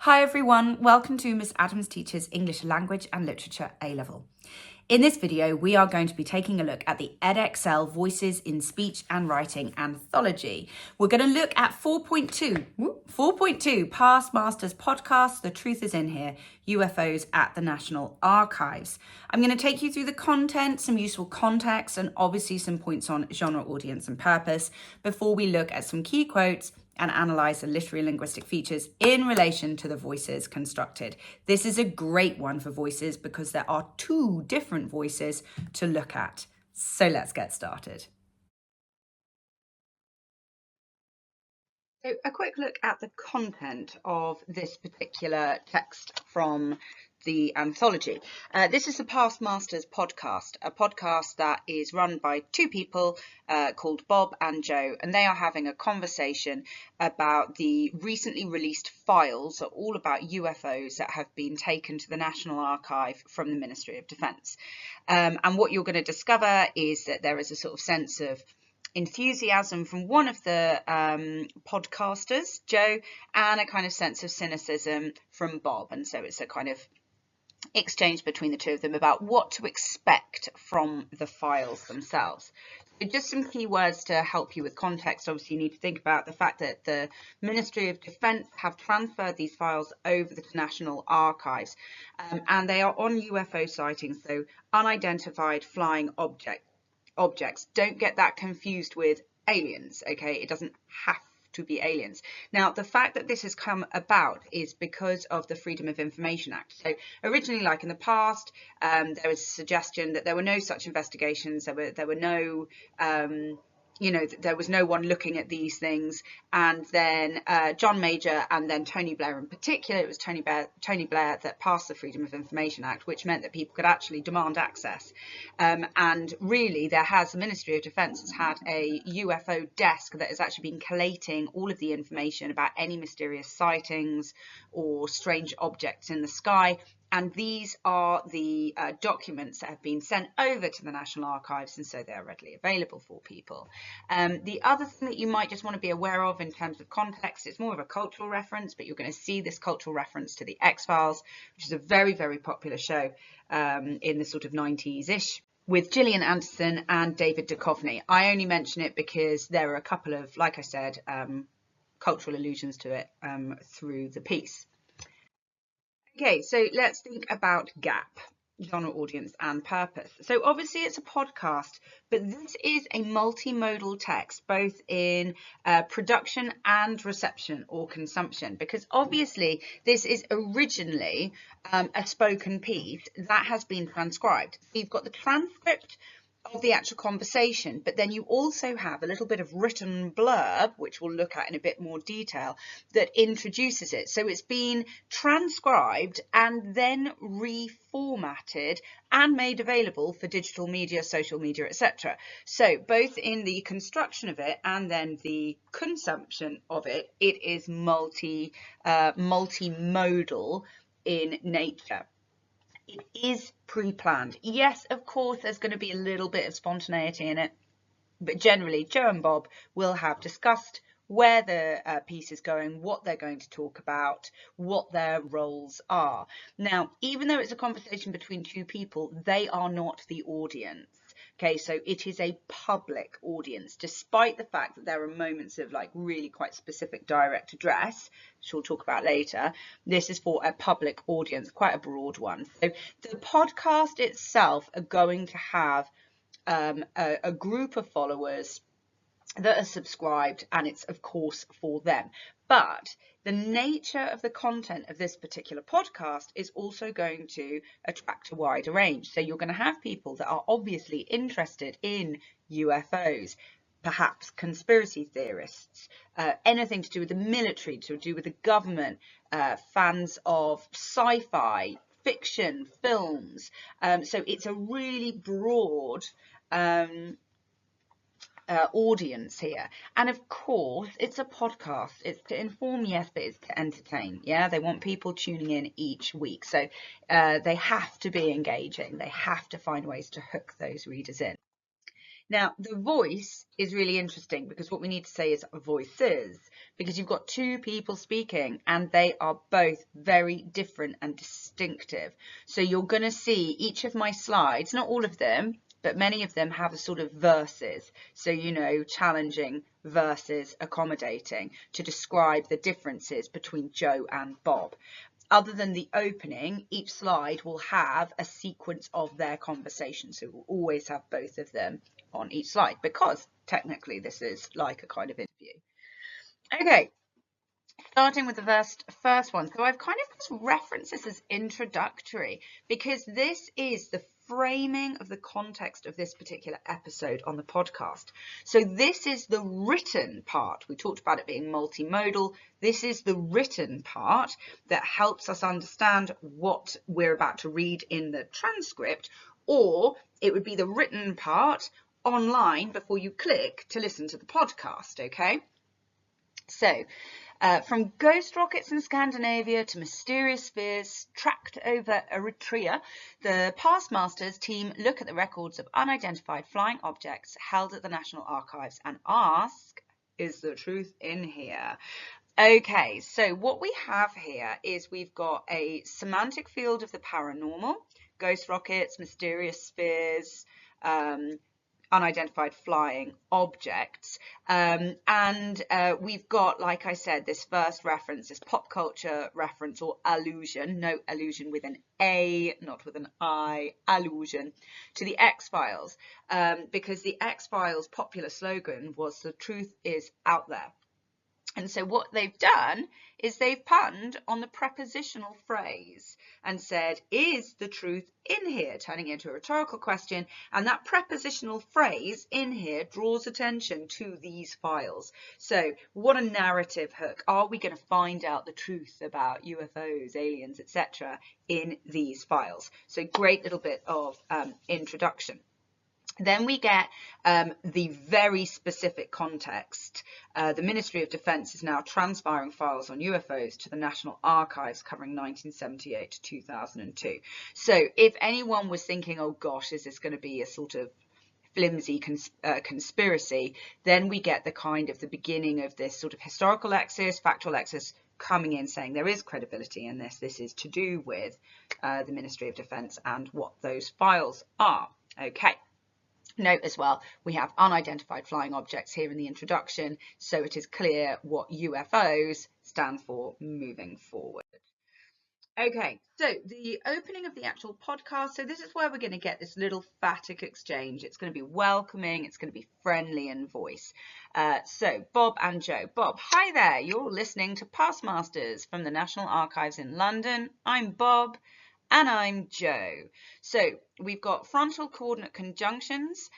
Hi everyone, welcome to Miss Adams Teaches English Language and Literature A-Level. In this video, we are going to be taking a look at the Edexcel Voices in Speech and Writing Anthology. We're going to look at 4.2, Past Masters Podcast, The Truth is in Here, UFOs at the National Archives. I'm going to take you through the content, some useful context, and obviously some points on genre, audience, and purpose before we look at some key quotes and analyse the literary linguistic features in relation to the voices constructed. This is a great one for voices because there are two different voices to look at. So let's get started. So a quick look at the content of this particular text from the anthology. This is the Past Masters podcast, a podcast that is run by two people called Bob and Joe, and they are having a conversation about the recently released files, all about UFOs that have been taken to the National Archive from the Ministry of Defence. And what you're going to discover is that there is a sort of sense of enthusiasm from one of the podcasters, Joe, and a kind of sense of cynicism from Bob. And so it's a kind of exchange between the two of them about what to expect from the files themselves. So just some key words to help you with context. Obviously, you need to think about the fact that the Ministry of Defence have transferred these files over to the National Archives, and they are on UFO sightings, so unidentified flying objects. Don't get that confused with aliens, okay? It doesn't have to be aliens. Now, the fact that this has come about is because of the Freedom of Information Act. So originally, like in the past, there was a suggestion that there were no such investigations, there were no there was no one looking at these things, and then John Major and then Tony Blair in particular, it was Tony Blair that passed the Freedom of Information Act, which meant that people could actually demand access. And really, the Ministry of Defence has had a UFO desk that has actually been collating all of the information about any mysterious sightings or strange objects in the sky. And these are the documents that have been sent over to the National Archives, and so they are readily available for people. The other thing that you might just want to be aware of in terms of context, it's more of a cultural reference, but you're going to see this cultural reference to the X-Files, which is a very, very popular show in the sort of 90s-ish, with Gillian Anderson and David Duchovny. I only mention it because there are a couple of, like I said, cultural allusions to it through the piece. Okay, so let's think about GAP, genre, audience, and purpose. So obviously it's a podcast, but this is a multimodal text, both in production and reception or consumption, because obviously this is originally a spoken piece that has been transcribed. So you've got the transcript of the actual conversation, but then you also have a little bit of written blurb, which we'll look at in a bit more detail, that introduces it. So it's been transcribed and then reformatted and made available for digital media, social media, etc. So both in the construction of it and then the consumption of it, it is multimodal in nature. It is pre-planned. Yes, of course, there's going to be a little bit of spontaneity in it, but generally Joe and Bob will have discussed where the piece is going, what they're going to talk about, what their roles are. Now, even though it's a conversation between two people, they are not the audience. Okay, so it is a public audience, despite the fact that there are moments of like really quite specific direct address, which we'll talk about later. This is for a public audience, quite a broad one. So the podcast itself are going to have a group of followers that are subscribed, and it's of course for them. But the nature of the content of this particular podcast is also going to attract a wider range. So you're going to have people that are obviously interested in UFOs, perhaps conspiracy theorists, anything to do with the military, to do with the government, fans of sci-fi, fiction, films. So it's a really broad audience here, and of course it's a podcast. It's to inform, yes, but it's to entertain. Yeah, they want people tuning in each week, so they have to be engaging. They have to find ways to hook those readers in. Now, the voice is really interesting because what we need to say is voices, because you've got two people speaking and they are both very different and distinctive. So you're going to see each of my slides, not all of them, but many of them have a sort of verses. So, you know, challenging versus accommodating to describe the differences between Joe and Bob. Other than the opening, each slide will have a sequence of their conversation. So we'll always have both of them on each slide because technically this is like a kind of interview. Okay, starting with the first one. So I've kind of just referenced this as introductory because this is the framing of the context of this particular episode on the podcast. So this is the written part. We talked about it being multimodal. This is the written part that helps us understand what we're about to read in the transcript, or it would be the written part online before you click to listen to the podcast, okay? So, from ghost rockets in Scandinavia to mysterious spheres tracked over Eritrea, the Past Masters team look at the records of unidentified flying objects held at the National Archives and ask, is the truth in here? Okay, so what we have here is we've got a semantic field of the paranormal, ghost rockets, mysterious spheres, unidentified flying objects, and we've got, like I said, this first reference, this pop culture reference or allusion, no allusion with an A, not with an I, allusion to the X-Files, because the X-Files popular slogan was "the truth is out there." And so what they've done is they've punned on the prepositional phrase and said, is the truth in here? Turning it into a rhetorical question. And that prepositional phrase in here draws attention to these files. So what a narrative hook. Are we going to find out the truth about UFOs, aliens, etc. in these files? So great little bit of introduction. Then we get the very specific context. The Ministry of Defence is now transferring files on UFOs to the National Archives covering 1978 to 2002. So if anyone was thinking, oh gosh, is this going to be a sort of flimsy conspiracy, then we get the kind of the beginning of this sort of historical axis, factual axis coming in saying there is credibility in this. This is to do with the Ministry of Defence and what those files are. Okay. Note as well, we have unidentified flying objects here in the introduction, so it is clear what UFOs stand for moving forward. Okay, so the opening of the actual podcast, so this is where we're going to get this little phatic exchange. It's going to be welcoming, it's going to be friendly in voice. So Bob and Joe. Bob, hi there, you're listening to Past Masters from the National Archives in London. I'm Bob. And I'm Joe. So we've got frontal coordinate conjunctions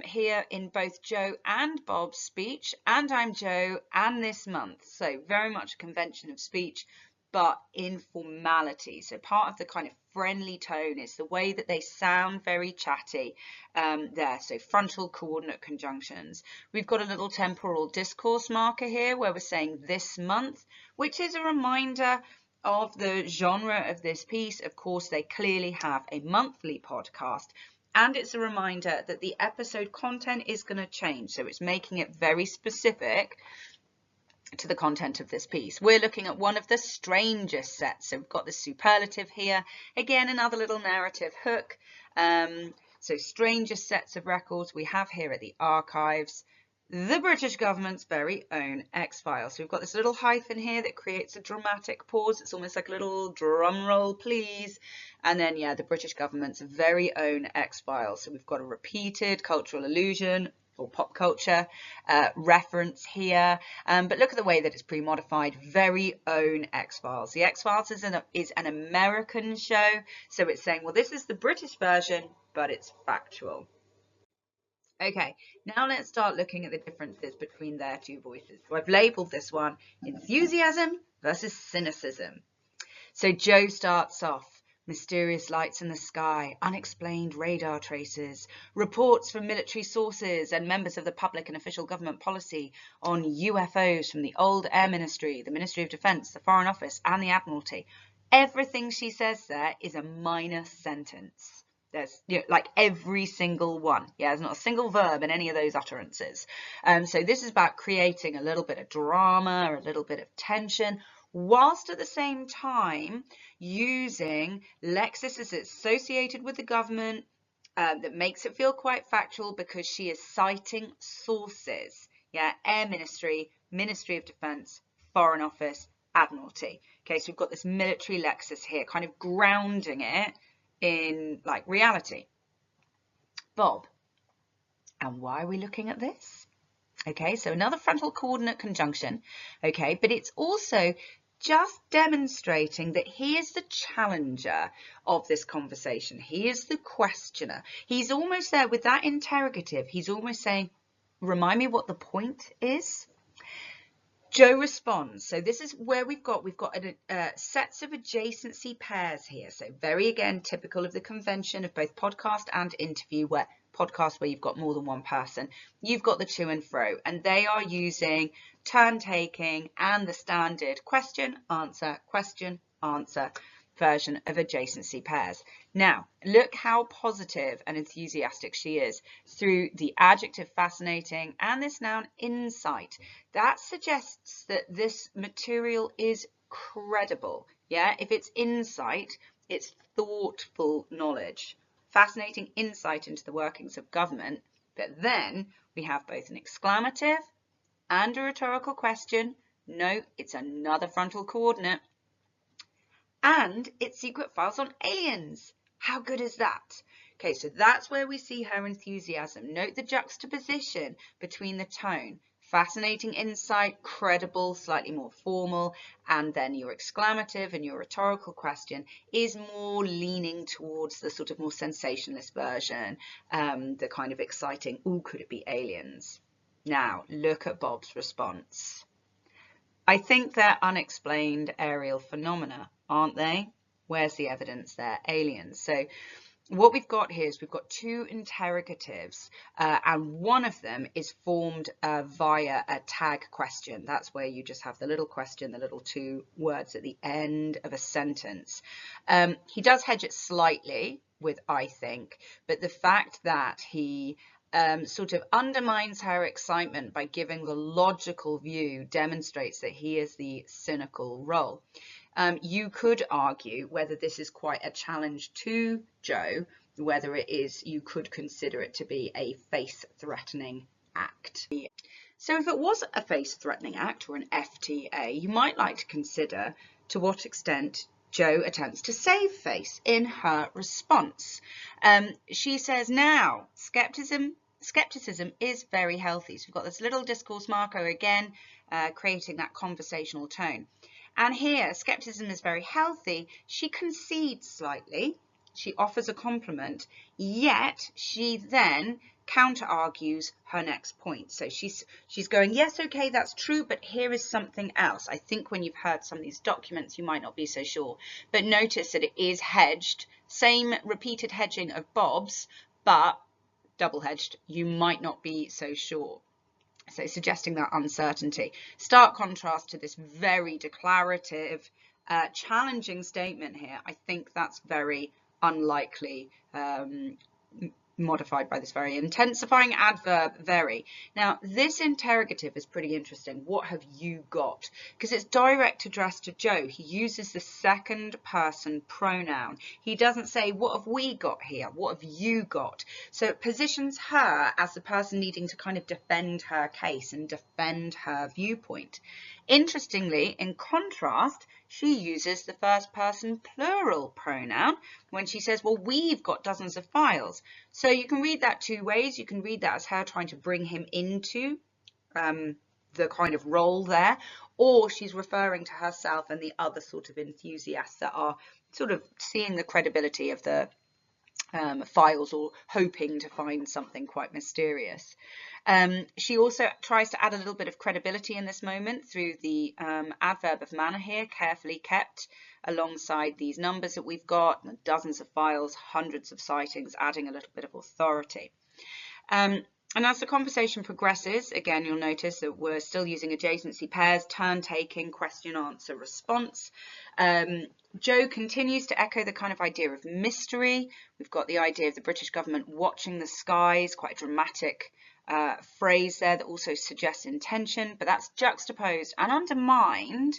here in both Joe and Bob's speech, and I'm Joe and this month. So very much a convention of speech, but informality. So part of the kind of friendly tone is the way that they sound very chatty there. So frontal coordinate conjunctions. We've got a little temporal discourse marker here where we're saying this month, which is a reminder of the genre of this piece. Of course, they clearly have a monthly podcast, and it's a reminder that the episode content is going to change. So it's making it very specific to the content of this piece. We're looking at one of the strangest sets. So we've got this superlative here. Again, another little narrative hook. So strangest sets of records we have here at the archives. The British government's very own X-Files. So we've got this little hyphen here that creates a dramatic pause. It's almost like a little drum roll, please. And then, yeah, the British government's very own X-Files. So we've got a repeated cultural allusion or pop culture reference here. But look at the way that it's pre-modified. Very own X-Files. The X-Files is an American show. So it's saying, well, this is the British version, but it's factual. Okay, now let's start looking at the differences between their two voices. So I've labelled this one enthusiasm versus cynicism. So Joe starts off, mysterious lights in the sky, unexplained radar traces, reports from military sources and members of the public and official government policy on UFOs from the old Air Ministry, the Ministry of Defence, the Foreign Office and the Admiralty. Everything she says there is a minor sentence. There's, you know, like every single one. Yeah, there's not a single verb in any of those utterances. So this is about creating a little bit of drama, a little bit of tension, whilst at the same time using lexis as associated with the government, that makes it feel quite factual because she is citing sources. Yeah, Air Ministry, Ministry of Defence, Foreign Office, Admiralty. Okay, so we've got this military lexis here, kind of grounding it in like reality. Bob, and why are we looking at this? Okay, so another frontal coordinate conjunction. Okay, but it's also just demonstrating that he is the challenger of this conversation. He is the questioner. He's almost there with that interrogative. He's almost saying, remind me what the point is. Joe responds. So this is where we've got sets of adjacency pairs here. So very, again, typical of the convention of both podcast and interview, where podcast where you've got more than one person, you've got the to and fro, and they are using turn taking and the standard question, answer version of adjacency pairs. Now, look how positive and enthusiastic she is through the adjective fascinating and this noun insight. That suggests that this material is credible. Yeah, if it's insight, it's thoughtful knowledge. Fascinating insight into the workings of government. But then we have both an exclamative and a rhetorical question. No, it's another frontal coordinate. And it's secret files on aliens. How good is that? Okay, so that's where we see her enthusiasm. Note the juxtaposition between the tone. Fascinating insight, credible, slightly more formal, and then your exclamative and your rhetorical question is more leaning towards the sort of more sensationalist version, the kind of exciting, ooh, could it be aliens? Now, look at Bob's response. I think they're unexplained aerial phenomena, aren't they? Where's the evidence there? Aliens. So what we've got here is we've got two interrogatives, and one of them is formed via a tag question. That's where you just have the little question, the little two words at the end of a sentence. He does hedge it slightly with I think, but the fact that he sort of undermines her excitement by giving the logical view demonstrates that he is the cynical role. You could argue whether this is quite a challenge to Joe, whether it is, you could consider it to be a face-threatening act. So if it was a face-threatening act or an FTA, you might like to consider to what extent Joe attempts to save face in her response. She says, now, skepticism is very healthy. So we've got this little discourse marker again, creating that conversational tone. And here, skepticism is very healthy. She concedes slightly. She offers a compliment, yet she then counter-argues her next point. So she's going, yes, okay, that's true, but here is something else. I think when you've heard some of these documents, you might not be so sure. But notice that it is hedged, same repeated hedging of Bob's, but double-hedged, you might not be so sure. So suggesting that uncertainty. Stark contrast to this very declarative, challenging statement here. I think that's very unlikely, modified by this very intensifying adverb very. Now this interrogative is pretty interesting. What have you got? Because it's direct addressed to Joe. He uses the second person pronoun. He doesn't say what have we got here, what have you got? So it positions her as the person needing to kind of defend her case and defend her viewpoint. Interestingly, in contrast, she uses the first person plural pronoun when she says, well, we've got dozens of files. So you can read that two ways. You can read that as her trying to bring him into the kind of role there, or she's referring to herself and the other sort of enthusiasts that are sort of seeing the credibility of the files or hoping to find something quite mysterious. She also tries to add a little bit of credibility in this moment through the adverb of manner here, carefully kept, alongside these numbers that we've got, dozens of files, hundreds of sightings, adding a little bit of authority. And as the conversation progresses, again, you'll notice that we're still using adjacency pairs, turn taking, question, answer, response. Joe continues to echo the kind of idea of mystery. We've got the idea of the British government watching the skies, quite a dramatic phrase there that also suggests intention, but that's juxtaposed and undermined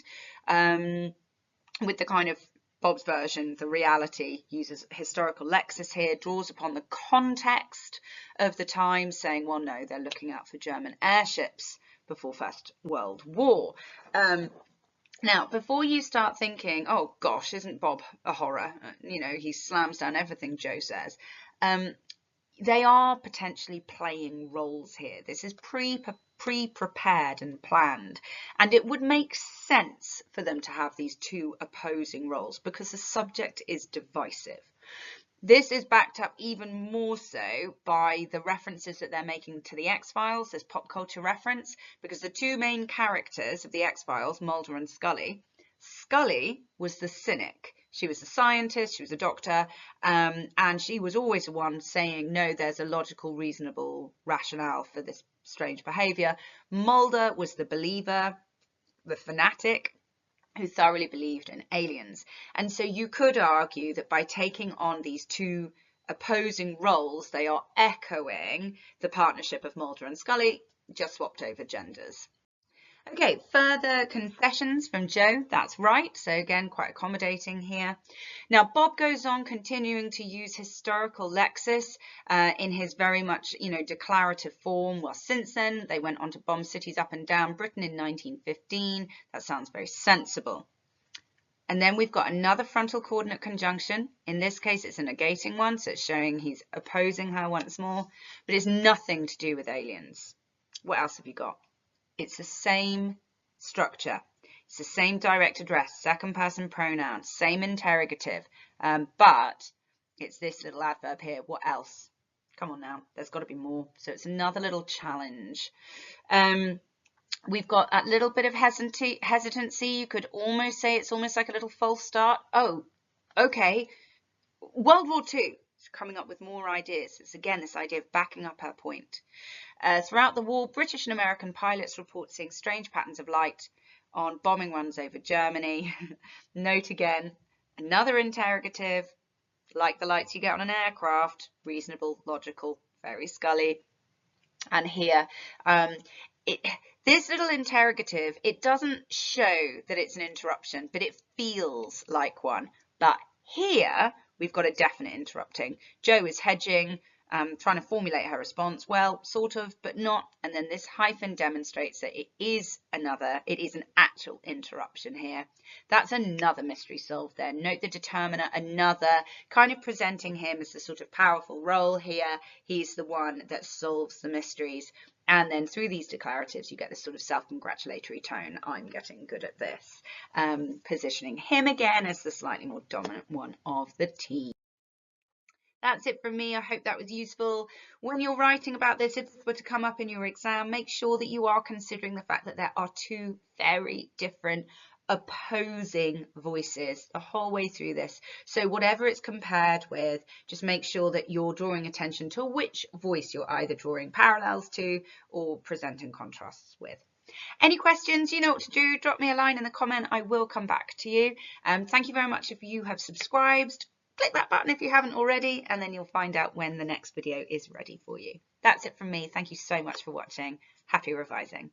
with the kind of Bob's version, the reality, uses historical lexis here, draws upon the context of the time, saying, well, no, they're looking out for German airships before First World War. Now, before you start thinking, oh, gosh, isn't Bob a horror? You know, he slams down everything Joe says. They are potentially playing roles here. This is pre-prepared and planned, and it would make sense for them to have these two opposing roles because the subject is divisive. This is backed up even more so by the references that they're making to the X-Files, this pop culture reference, because the two main characters of the X-Files, Mulder and Scully was the cynic. She was a scientist, she was a doctor, and she was always the one saying, no, there's a logical, reasonable rationale for this strange behavior. Mulder was the believer, the fanatic, who thoroughly believed in aliens. And so you could argue that by taking on these two opposing roles, they are echoing the partnership of Mulder and Scully, just swapped over genders. Okay, further concessions from Joe, that's right. So again, quite accommodating here. Now, Bob goes on continuing to use historical lexis in his very much, declarative form. Well, since then, they went on to bomb cities up and down Britain in 1915. That sounds very sensible. And then we've got another frontal coordinate conjunction. In this case, it's a negating one, so it's showing he's opposing her once more, but it's nothing to do with aliens. What else have you got? It's the same structure. It's the same direct address, second person pronoun, same interrogative, but it's this little adverb here. What else? Come on now, there's got to be more. So it's another little challenge. We've got a little bit of hesitancy. You could almost say it's almost like a little false start. Oh, okay. World War II. Coming up with more ideas. It's again this idea of backing up her point. Throughout the war, British and American pilots report seeing strange patterns of light on bombing runs over Germany. Note again, another interrogative, like the lights you get on an aircraft, reasonable, logical, very Scully. And here, this little interrogative, it doesn't show that it's an interruption, but it feels like one. But here, we've got a definite interrupting. Joe is hedging, trying to formulate her response. Well, sort of, but not. And then this hyphen demonstrates that it is an actual interruption here. That's another mystery solved there. Note the determiner, another, kind of presenting him as the sort of powerful role here. He's the one that solves the mysteries. And then through these declaratives, you get this sort of self-congratulatory tone. I'm getting good at this. Positioning him again as the slightly more dominant one of the team. That's it from me. I hope that was useful. When you're writing about this, if it were to come up in your exam, make sure that you are considering the fact that there are two very different opposing voices the whole way through this. So whatever it's compared with, just make sure that you're drawing attention to which voice you're either drawing parallels to or presenting contrasts with. Any questions, you know what to do. Drop me a line in the comment. I will come back to you. Thank you very much if you have subscribed. Click that button if you haven't already, and then you'll find out when the next video is ready for you. That's it from me. Thank you so much for watching. Happy revising.